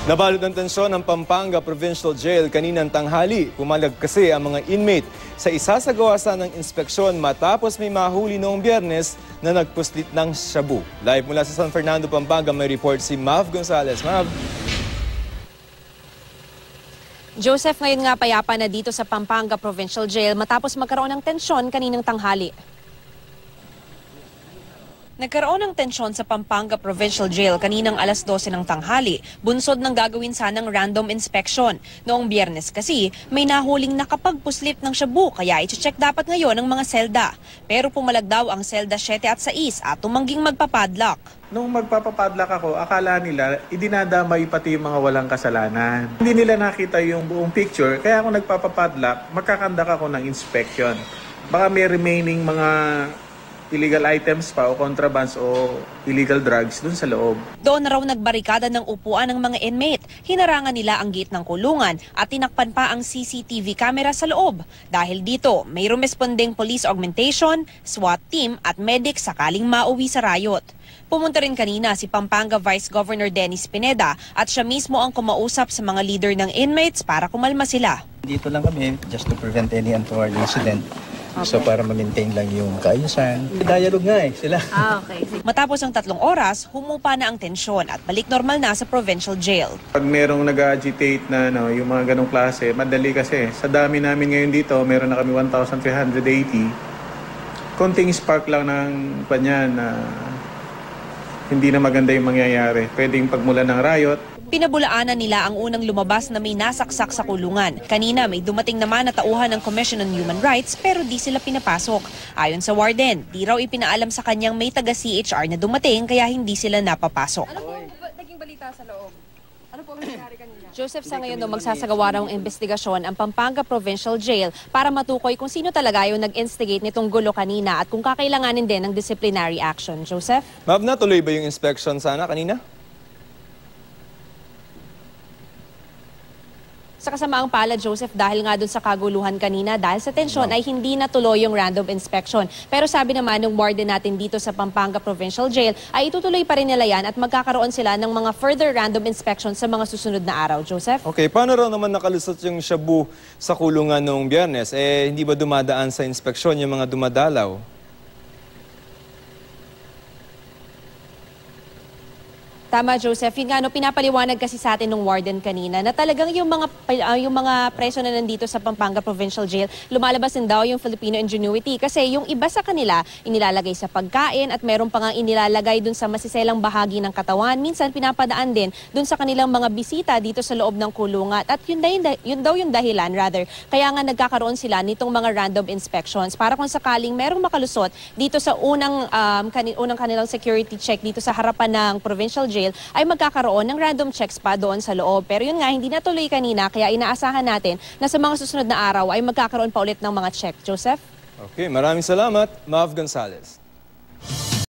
Nabalot ng tensyon ng Pampanga Provincial Jail kaninang tanghali. Pumalag kasi ang mga inmate sa isasagawa ng inspeksyon matapos may mahuli noong Biyernes na nagpuslit ng shabu. Live mula sa San Fernando, Pampanga, may report si Mav Gonzalez. Mav. Joseph, ngayon nga payapa na dito sa Pampanga Provincial Jail matapos magkaroon ng tensyon kaninang tanghali. Nagkaroon ng tensyon sa Pampanga Provincial Jail kaninang alas 12 ng tanghali, bunsod ng gagawin sanang random inspection. Noong Biyernes kasi, may nahuling nakapagpuslit ng shabu kaya i-check dapat ngayon ang mga selda. Pero pumalag daw ang selda 7 at 6 at tumangging magpapadlock. Nung magpapapadlock ako, akala nila idinadamay pati yung mga walang kasalanan. Hindi nila nakita yung buong picture, kaya ako nagpapapadlock, magkakandak ako ng inspection. Baka may remaining mga illegal items pa o contrabands o illegal drugs dun sa loob. Doon na raw nagbarikada ng upuan ng mga inmate. Hinarangan nila ang gate ng kulungan at tinakpan pa ang CCTV camera sa loob. Dahil dito, may rumesponding police augmentation, SWAT team at medic sakaling mauwi sa riot. Pumunta rin kanina si Pampanga Vice Governor Dennis Pineda at siya mismo ang kumausap sa mga leader ng inmates para kumalma sila. Dito lang kami just to prevent any untoward incident. Okay. So para ma-maintain lang yung kaayusan. Dialogue nga sila. Okay. Matapos ang 3 oras, humupa na ang tensyon at balik normal na sa provincial jail. Pag merong nag-agitate na yung mga ganong klase, madali kasi. Sa dami namin ngayon dito, meron na kami 1,380. Konting spark lang ng panyan na hindi na maganda yung mangyayari. Pwedeng pagmulan ng riot. Pinabulaanan nila ang unang lumabas na may nasaksak sa kulungan. Kanina may dumating naman na tauhan ng Commission on Human Rights pero di sila pinapasok. Ayon sa warden, di raw ipinaalam sa kanyang may taga-CHR na dumating kaya hindi sila napapasok. Ano po naging balita sa loob? Ano po ang nangyari kanina? Joseph, sa ngayon magsasagawa raw ng investigasyon ang Pampanga Provincial Jail para matukoy kung sino talaga yung nag-instigate nitong gulo kanina at kung kakailanganin din ng disciplinary action. Joseph? Mav, natuloy ba yung inspection sana kanina? Sa kasamaang palad, Joseph, dahil nga dun sa kaguluhan kanina, dahil sa tensyon ay hindi natuloy yung random inspection. Pero sabi naman ng warden natin dito sa Pampanga Provincial Jail ay itutuloy pa rin nila yan at magkakaroon sila ng mga further random inspection sa mga susunod na araw. Joseph? Okay, paano raw naman nakalusot yung shabu sa kulungan noong Biyernes? Hindi ba dumadaan sa inspeksyon yung mga dumadalaw? Tama, Joseph. Yung pinapaliwanag kasi sa atin ng warden kanina na talagang yung mga preso na nandito sa Pampanga Provincial Jail, lumalabas din daw yung Filipino ingenuity kasi yung iba sa kanila inilalagay sa pagkain at meron pa nga inilalagay dun sa masiselang bahagi ng katawan. Minsan pinapadaan din dun sa kanilang mga bisita dito sa loob ng kulungan at yun daw yung dahilan kaya nga nagkakaroon sila nitong mga random inspections para kung sakaling merong makalusot dito sa unang kanilang security check dito sa harapan ng Provincial Jail ay magkakaroon ng random checks pa doon sa loob. Pero yun nga, hindi natuloy kanina kaya inaasahan natin na sa mga susunod na araw ay magkakaroon pa ulit ng mga check. Joseph? Okay, maraming salamat, Mav Gonzalez.